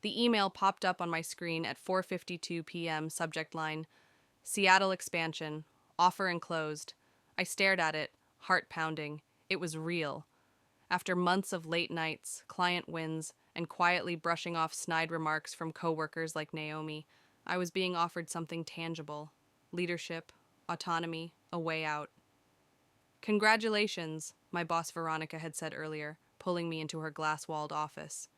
The email popped up on my screen at 4:52 p.m. Subject line: Seattle expansion. Offer enclosed. I stared at it, heart pounding. It was real. After months of late nights, client wins, and quietly brushing off snide remarks from coworkers like Naomi, I was being offered something tangible: leadership, autonomy, a way out. Congratulations, my boss Veronica had said earlier, pulling me into her glass-walled office.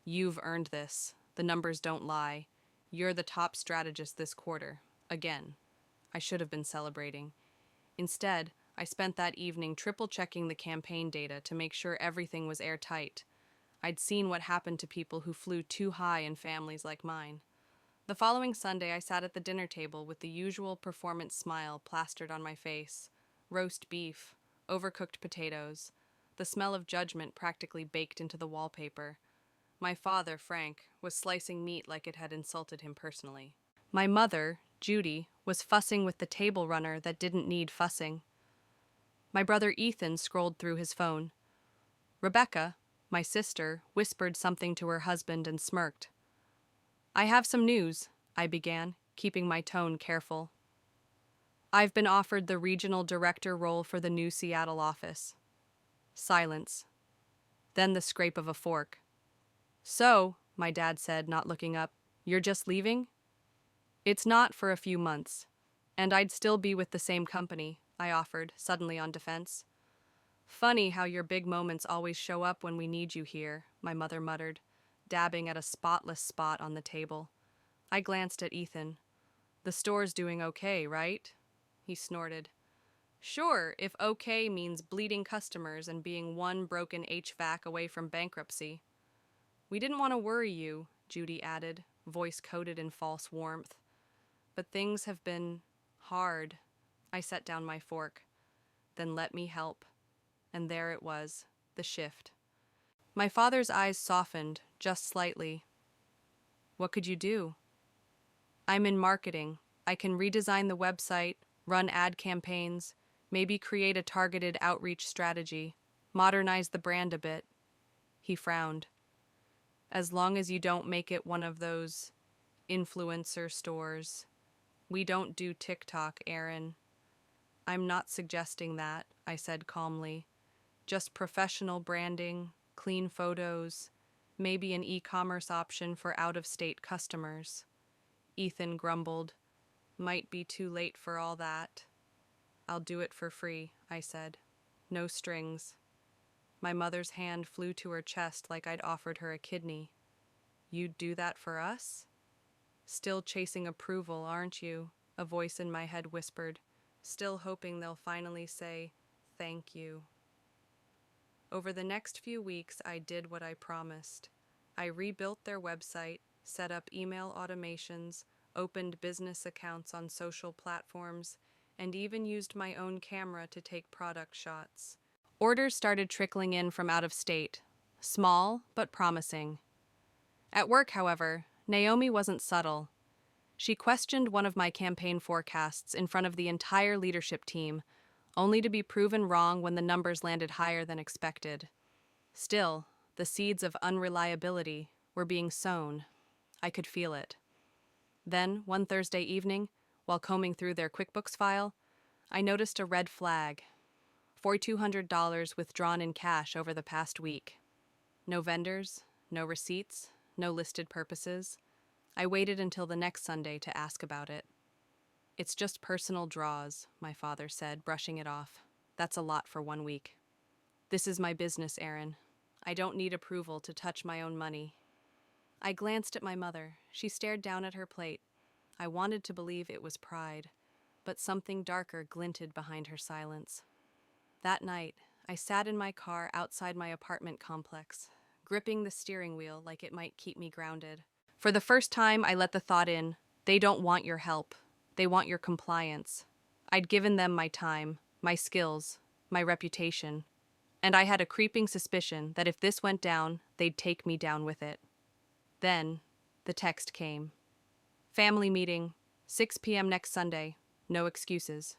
You've earned this. The numbers don't lie. You're the top strategist this quarter. Again. I should have been celebrating. Instead, I spent that evening triple-checking the campaign data to make sure everything was airtight. I'd seen what happened to people who flew too high in families like mine. The following Sunday, I sat at the dinner table with the usual performance smile plastered on my face. Roast beef, overcooked potatoes, the smell of judgment practically baked into the wallpaper. My father, Frank, was slicing meat like it had insulted him personally. My mother, Judy, was fussing with the table runner that didn't need fussing. My brother Ethan scrolled through his phone. Rebecca, my sister, whispered something to her husband and smirked. I have some news, I began, keeping my tone careful. I've been offered the regional director role for the new Seattle office. Silence. Then the scrape of a fork. So, my dad said, not looking up, you're just leaving? It's not for a few months. And I'd still be with the same company, I offered, suddenly on defense. Funny how your big moments always show up when we need you here, my mother muttered, dabbing at a spotless spot on the table. I glanced at Ethan. The store's doing okay, right? He snorted. Sure, if okay means bleeding customers and being one broken HVAC away from bankruptcy. We didn't want to worry you, Judy added, voice coated in false warmth. But things have been hard. I set down my fork. Then let me help. And there it was, the shift. My father's eyes softened, just slightly. What could you do? I'm in marketing. I can redesign the website, run ad campaigns, maybe create a targeted outreach strategy, modernize the brand a bit. He frowned. As long as you don't make it one of those influencer stores. We don't do TikTok, Aaron. I'm not suggesting that, I said calmly. Just professional branding, clean photos, maybe an e-commerce option for out-of-state customers. Ethan grumbled. Might be too late for all that. I'll do it for free, I said. No strings. My mother's hand flew to her chest like I'd offered her a kidney. You'd do that for us? Still chasing approval, aren't you? A voice in my head whispered, still hoping they'll finally say, thank you. Over the next few weeks, I did what I promised. I rebuilt their website, set up email automations, opened business accounts on social platforms, and even used my own camera to take product shots. Orders started trickling in from out of state, small but promising. At work, however, Naomi wasn't subtle. She questioned one of my campaign forecasts in front of the entire leadership team, only to be proven wrong when the numbers landed higher than expected. Still, the seeds of unreliability were being sown. I could feel it. Then, one Thursday evening, while combing through their QuickBooks file, I noticed a red flag. $4,200 withdrawn in cash over the past week. No vendors, no receipts, no listed purposes. I waited until the next Sunday to ask about it. It's just personal draws, my father said, brushing it off. That's a lot for 1 week. This is my business, Aaron. I don't need approval to touch my own money. I glanced at my mother. She stared down at her plate. I wanted to believe it was pride, but something darker glinted behind her silence. That night, I sat in my car outside my apartment complex, gripping the steering wheel like it might keep me grounded. For the first time, I let the thought in, they don't want your help. They want your compliance. I'd given them my time, my skills, my reputation, and I had a creeping suspicion that if this went down, they'd take me down with it. Then, the text came. Family meeting, 6 p.m. next Sunday. No excuses.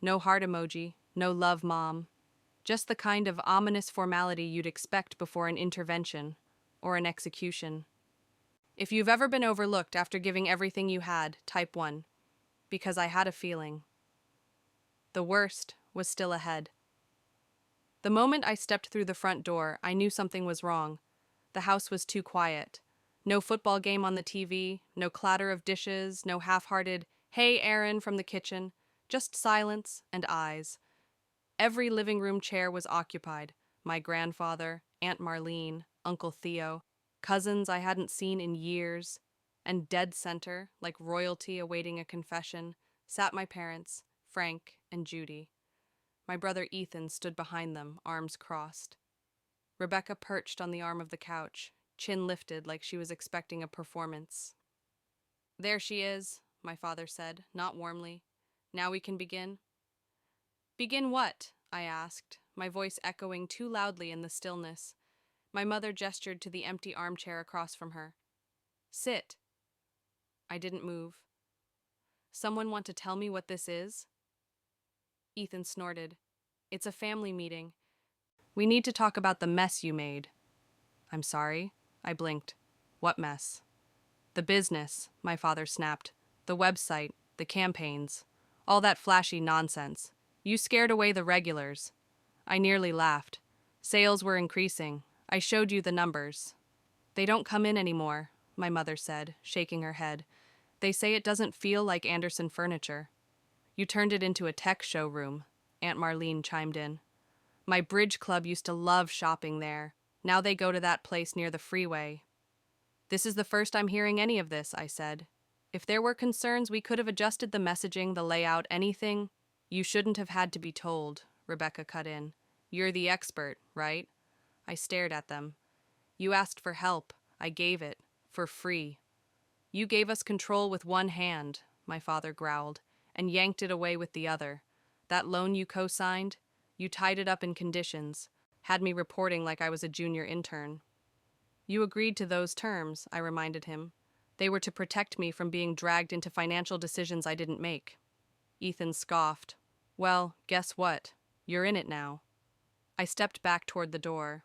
No heart emoji, no love mom. Just the kind of ominous formality you'd expect before an intervention or an execution. If you've ever been overlooked after giving everything you had, type 1. Because I had a feeling. The worst was still ahead. The moment I stepped through the front door, I knew something was wrong. The house was too quiet. No football game on the TV, no clatter of dishes, no half-hearted, "Hey, Aaron," from the kitchen. Just silence and eyes. Every living room chair was occupied. My grandfather, Aunt Marlene, Uncle Theo, cousins I hadn't seen in years, and dead center, like royalty awaiting a confession, sat my parents, Frank and Judy. My brother Ethan stood behind them, arms crossed. Rebecca perched on the arm of the couch, chin lifted like she was expecting a performance. "There she is," my father said, not warmly. "Now we can begin." "Begin what?" I asked, my voice echoing too loudly in the stillness. My mother gestured to the empty armchair across from her. "Sit." I didn't move. "Someone want to tell me what this is?" Ethan snorted. "It's a family meeting. We need to talk about the mess you made." "I'm sorry." I blinked. "What mess?" "The business," my father snapped. "The website, the campaigns, all that flashy nonsense. You scared away the regulars." I nearly laughed. "Sales were increasing. I showed you the numbers." "They don't come in anymore," my mother said, shaking her head. "They say it doesn't feel like Anderson furniture." "You turned it into a tech showroom," Aunt Marlene chimed in. "My bridge club used to love shopping there. Now they go to that place near the freeway." "This is the first I'm hearing any of this," I said. "If there were concerns, we could have adjusted the messaging, the layout, anything." "You shouldn't have had to be told," Rebecca cut in. "You're the expert, right?" I stared at them. "You asked for help. I gave it. For free." "You gave us control with one hand," my father growled, "and yanked it away with the other. That loan you co-signed, you tied it up in conditions, had me reporting like I was a junior intern." "You agreed to those terms," I reminded him. "They were to protect me from being dragged into financial decisions I didn't make." Ethan scoffed. "Well, guess what? You're in it now." I stepped back toward the door.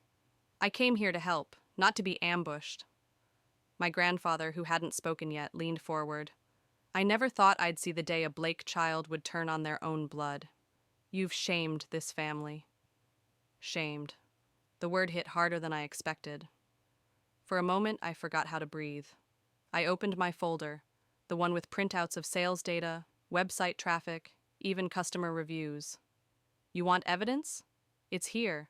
"I came here to help, not to be ambushed." My grandfather, who hadn't spoken yet, leaned forward. "I never thought I'd see the day a Blake child would turn on their own blood. You've shamed this family." Shamed. The word hit harder than I expected. For a moment, I forgot how to breathe. I opened my folder, the one with printouts of sales data, website traffic, even customer reviews. "You want evidence? It's here.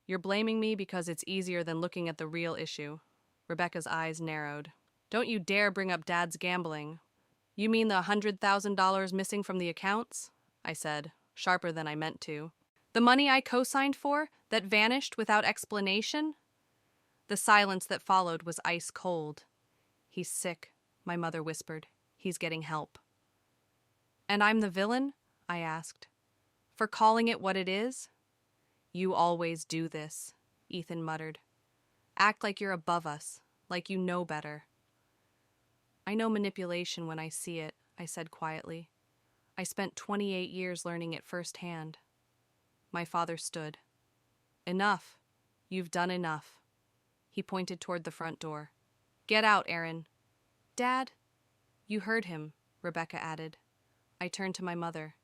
You're blaming me because it's easier than looking at the real issue." Rebecca's eyes narrowed. "Don't you dare bring up Dad's gambling." "You mean the $100,000 missing from the accounts?" I said, sharper than I meant to. "The money I co-signed for, that vanished without explanation?" The silence that followed was ice cold. "He's sick," my mother whispered. "He's getting help." "And I'm the villain?" I asked. "For calling it what it is?" "You always do this," Ethan muttered. "Act like you're above us, like you know better." "I know manipulation when I see it," I said quietly. "I spent 28 years learning it firsthand." My father stood. "Enough. You've done enough." He pointed toward the front door. "Get out, Aaron." "Dad?" "You heard him," Rebecca added. I turned to my mother.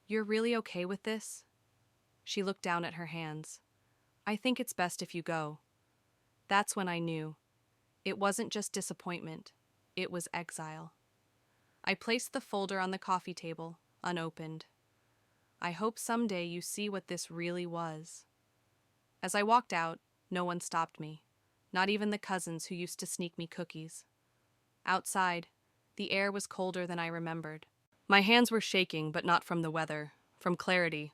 "You're really okay with this?" She looked down at her hands. "I think it's best if you go." That's when I knew. It wasn't just disappointment. It was exile. I placed the folder on the coffee table, unopened. "I hope someday you see what this really was." As I walked out, no one stopped me, not even the cousins who used to sneak me cookies. Outside, the air was colder than I remembered. My hands were shaking, but not from the weather, from clarity.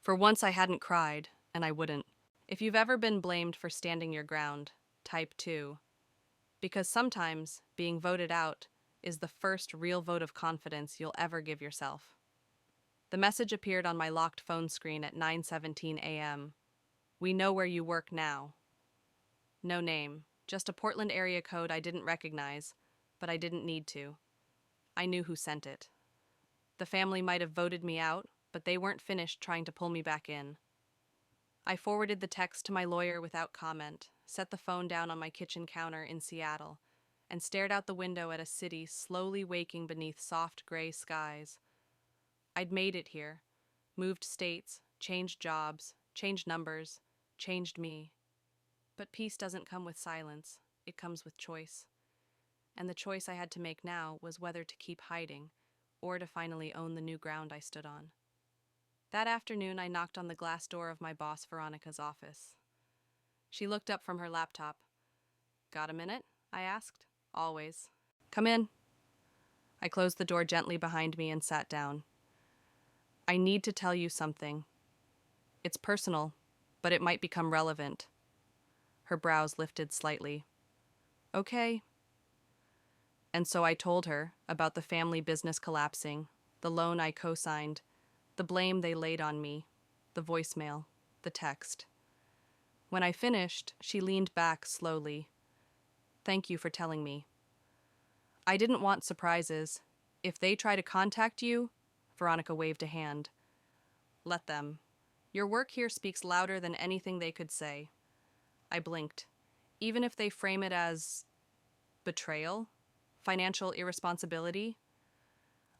For once I hadn't cried, and I wouldn't. If you've ever been blamed for standing your ground, type 2. Because sometimes being voted out is the first real vote of confidence you'll ever give yourself. The message appeared on my locked phone screen at 9:17 a.m. "We know where you work now." No name, just a Portland area code I didn't recognize, but I didn't need to. I knew who sent it. The family might have voted me out, but they weren't finished trying to pull me back in. I forwarded the text to my lawyer without comment, set the phone down on my kitchen counter in Seattle, and stared out the window at a city slowly waking beneath soft gray skies. I'd made it here, moved states, changed jobs, changed numbers, changed me. But peace doesn't come with silence, it comes with choice. And the choice I had to make now was whether to keep hiding or to finally own the new ground I stood on. That afternoon, I knocked on the glass door of my boss Veronica's office. She looked up from her laptop. "Got a minute?" I asked. "Always." "Come in." I closed the door gently behind me and sat down. "I need to tell you something. It's personal, but it might become relevant." Her brows lifted slightly. "Okay." And so I told her about the family business collapsing, the loan I co-signed, the blame they laid on me, the voicemail, the text. When I finished, she leaned back slowly. "Thank you for telling me. I didn't want surprises. If they try to contact you," Veronica waved a hand, "let them. Your work here speaks louder than anything they could say." I blinked. "Even if they frame it as betrayal? Financial irresponsibility?"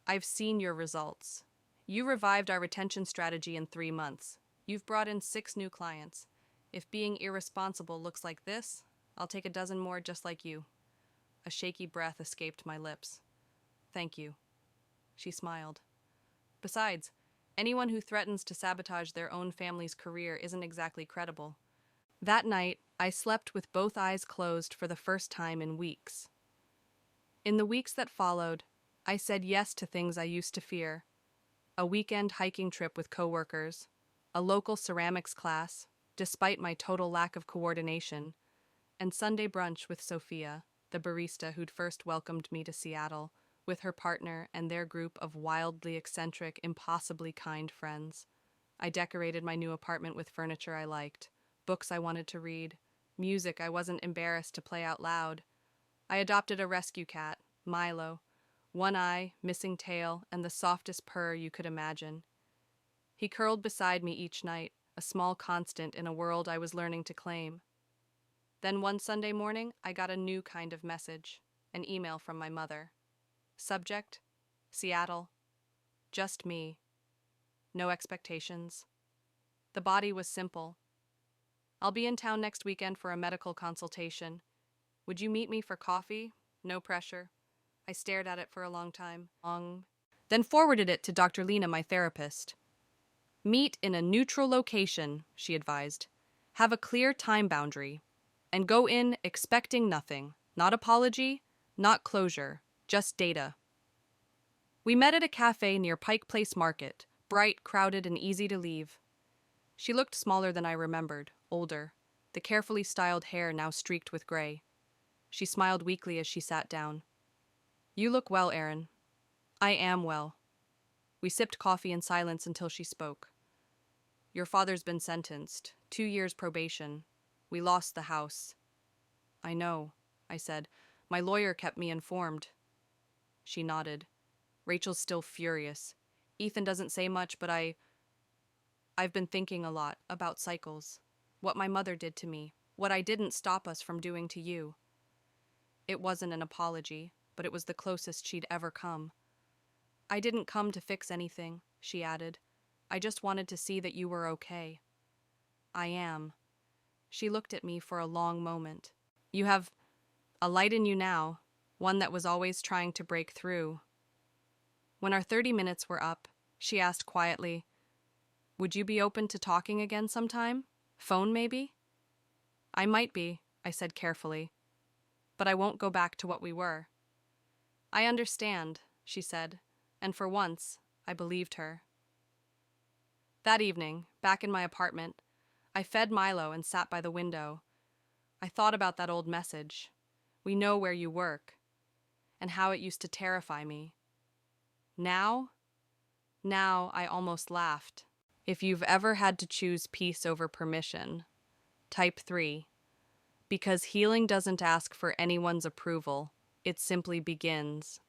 "I've seen your results. You revived our retention strategy in 3 months. You've brought in 6 new clients. If being irresponsible looks like this, I'll take a dozen more just like you." A shaky breath escaped my lips. "Thank you." She smiled. "Besides, anyone who threatens to sabotage their own family's career isn't exactly credible." That night, I slept with both eyes closed for the first time in weeks. In the weeks that followed, I said yes to things I used to fear. A weekend hiking trip with coworkers, a local ceramics class, despite my total lack of coordination, and Sunday brunch with Sophia, the barista who'd first welcomed me to Seattle, with her partner and their group of wildly eccentric, impossibly kind friends. I decorated my new apartment with furniture I liked, books I wanted to read, music I wasn't embarrassed to play out loud. I adopted a rescue cat, Milo, one eye, missing tail, and the softest purr you could imagine. He curled beside me each night, a small constant in a world I was learning to claim. Then one Sunday morning, I got a new kind of message, an email from my mother. Subject: Seattle. Just me. No expectations. The body was simple. "I'll be in town next weekend for a medical consultation. Would you meet me for coffee? No pressure." I stared at it for a long time. Then forwarded it to Dr. Lena, my therapist. "Meet in a neutral location," she advised. "Have a clear time boundary. And go in expecting nothing. Not apology, not closure, just data." We met at a cafe near Pike Place Market, bright, crowded, and easy to leave. She looked smaller than I remembered, older, the carefully styled hair now streaked with gray. She smiled weakly as she sat down. "You look well, Erin." "I am well." We sipped coffee in silence until she spoke. "Your father's been sentenced. 2 years probation. We lost the house." "I know," I said. "My lawyer kept me informed." She nodded. "Rachel's still furious. Ethan doesn't say much, but I've been thinking a lot about cycles. What my mother did to me. What I didn't stop us from doing to you." It wasn't an apology, but it was the closest she'd ever come. "I didn't come to fix anything," she added. "I just wanted to see that you were okay." "I am." She looked at me for a long moment. "You have a light in you now, one that was always trying to break through." When our 30 minutes were up, she asked quietly, "Would you be open to talking again sometime? Phone, maybe?" "I might be," I said carefully. "But I won't go back to what we were." "I understand," she said, and for once, I believed her. That evening, back in my apartment, I fed Milo and sat by the window. I thought about that old message. "We know where you work," and how it used to terrify me. Now I almost laughed. If you've ever had to choose peace over permission, type 3. Because healing doesn't ask for anyone's approval, it simply begins.